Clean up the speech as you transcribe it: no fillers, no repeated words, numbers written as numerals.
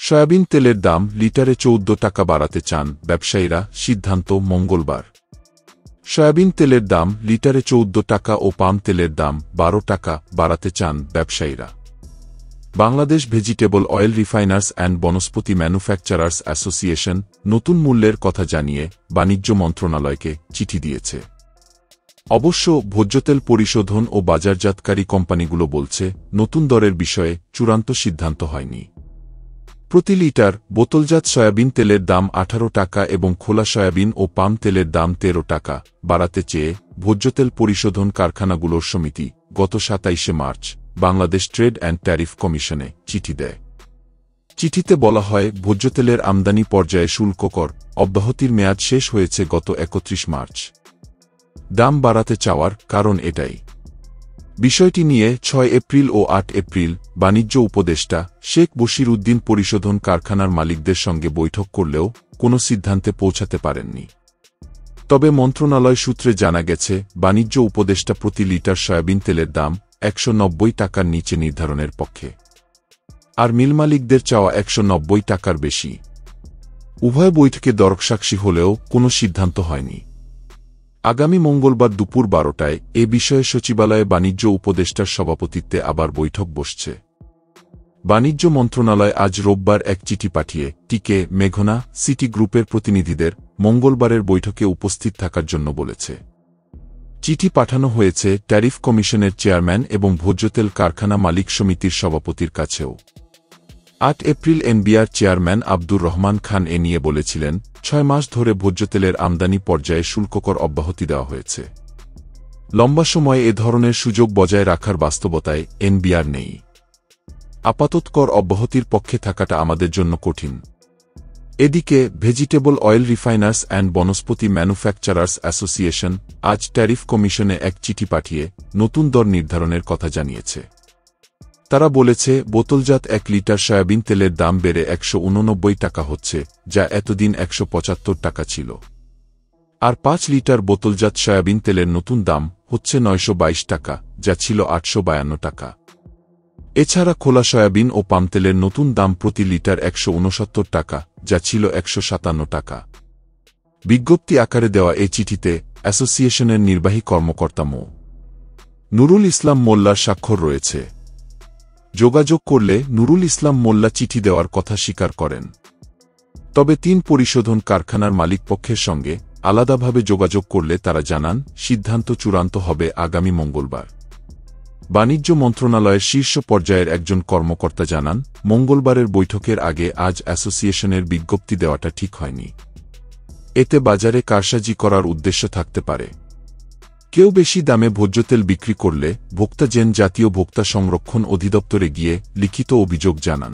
Soybean তেলের দাম লিটারে 14 টাকা বাড়াতে চান ব্যবসায়ীরা, সিদ্ধান্ত মঙ্গলবার। সয়াবিন তেলের দাম লিটারে 14 টাকা ও পাম তেলের দাম 12 টাকা বাড়াতে চান ব্যবসায়ীরা। Bangladesh vegetable oil refiners and Vanaspati manufacturers association নতুন মূল্যের কথা জানিয়ে বাণিজ্য মন্ত্রণালয়কে চিঠি দিয়েছে। অবশ্য ভোজ্যতেল পরিশোধন ও বাজারজাতকারী কোম্পানিগুলো বলছে, নতুন দরের বিষয়ে চূড়ান্ত সিদ্ধান্ত হয়নি। প্রতি লিটার বোতলজাত সয়াবিন তেলের দাম 18 টাকা এবং খোলা সয়াবিন ও পাম তেলের দাম 13 টাকা বাড়াতে চেয়ে ভোজ্যতেল পরিশোধন কারখানাগুলোর সমিতি গত 27 March Bangladesh trade and tariff কমিশনে চিঠি দেয়। চিঠিতে বলা হয়, ভোজ্যতেলের আমদানি পর্যায়ে শুল্ক কর অব্যাহতির মেয়াদ শেষ হয়েছে গত 31 মার্চ। দাম বাড়াতে চাওয়ার কারণ এটাই। বিষয়টি নিয়ে 6 এপ্রিল ও 8 এপ্রিল বাণিজ্য উপদেষ্টা শেখ বশির উদ্দিন পরিশোধন কারখানার মালিকদের সঙ্গে বৈঠক করলেও কোনো সিদ্ধান্তে পৌঁছাতে পারেননি। তবে মন্ত্রণালয় সূত্রে জানা গেছে, বাণিজ্য উপদেষ্টা প্রতি লিটার সয়াবিন তেলের দাম 190 টাকার নিচে নির্ধারণের পক্ষে, আর মিল মালিকদের চাওয়া 190 টাকার বেশি। উভয় বৈঠকে দরকসাক্ষী হলেও কোনো সিদ্ধান্ত হয়নি। আগামী মঙ্গলবার দুপুর 12টায় এ বিষয়ে সচিবালয়ে বাণিজ্য উপদেষ্টার সভাপতিত্বে আবার বৈঠক বসছে। বাণিজ্য মন্ত্রণালয় আজ রোববার এক চিঠি পাঠিয়ে টিকে মেঘনা সিটি গ্রুপের প্রতিনিধিদের মঙ্গলবারের বৈঠকে উপস্থিত থাকার জন্য বলেছে। চিঠি পাঠানো হয়েছে ট্যারিফ কমিশনের চেয়ারম্যান এবং ভোজ্যতেল কারখানা মালিক সমিতির সভাপতির কাছেও। 8 April NBR chairman Abdur Rahman Khan এ নিয়ে বলেছিলেন, 6 মাস ধরে ভোজ্যতেলের আমদানি পর্যায়ে শুল্ককর অব্যাহতি দেওয়া হয়েছে। লম্বা সময়ে এ ধরনের সুযোগ বজায় রাখার বাস্তবতায় এনবিআর নেই। আপাতত কর অব্যাহতির পক্ষে থাকাটা আমাদের জন্য কঠিন। এদিকে vegetable oil refiners and Vanaspati manufacturers association আজ ট্যারিফ কমিশনে এক চিঠি পাঠিয়ে নতুন দর নির্ধারণের কথা জানিয়েছে। তারা বলেছে, বোতলজাত 1 লিটার সয়াবিন তেলের দাম বেড়ে 189 টাকা হচ্ছে, যা এতদিন 175 টাকা ছিল। আর 5 লিটার বোতলজাত সয়াবিন তেলের নতুন দাম হচ্ছে 922 টাকা, যা ছিল 852 টাকা। এছাড়া খোলা সয়াবিন ও পাম তেলের নতুন দাম প্রতি লিটার 169 টাকা, যা ছিল 157 টাকা। বিজ্ঞপ্তি আকারে দেওয়া এই চিঠিতে অ্যাসোসিয়েশনের নির্বাহী কর্মকর্তা মো. নুরুল ইসলাম মোল্লার স্বাক্ষর রয়েছে। যোগাযোগ করলে নুরুল ইসলাম মোল্লা চিঠি দেওয়ার কথা স্বীকার করেন। তবে 3 পরিশোধন কারখানার মালিকপক্ষের সঙ্গে আলাদাভাবে যোগাযোগ করলে তারা জানান, সিদ্ধান্ত চূড়ান্ত হবে আগামী মঙ্গলবার। বাণিজ্য মন্ত্রণালয়ের শীর্ষ পর্যায়ের একজন কর্মকর্তা জানান, মঙ্গলবারের বৈঠকের আগে আজ অ্যাসোসিয়েশনের বিজ্ঞপ্তি দেওয়াটা ঠিক হয়নি। এতে বাজারে কারসাজি করার উদ্দেশ্য থাকতে পারে। কেউ বেশি দামে ভোজ্যতেল বিক্রি করলে ভোক্তা জাতীয় ভোক্তা সংরক্ষণ অধিদপ্তরে গিয়ে লিখিত অভিযোগ জানান।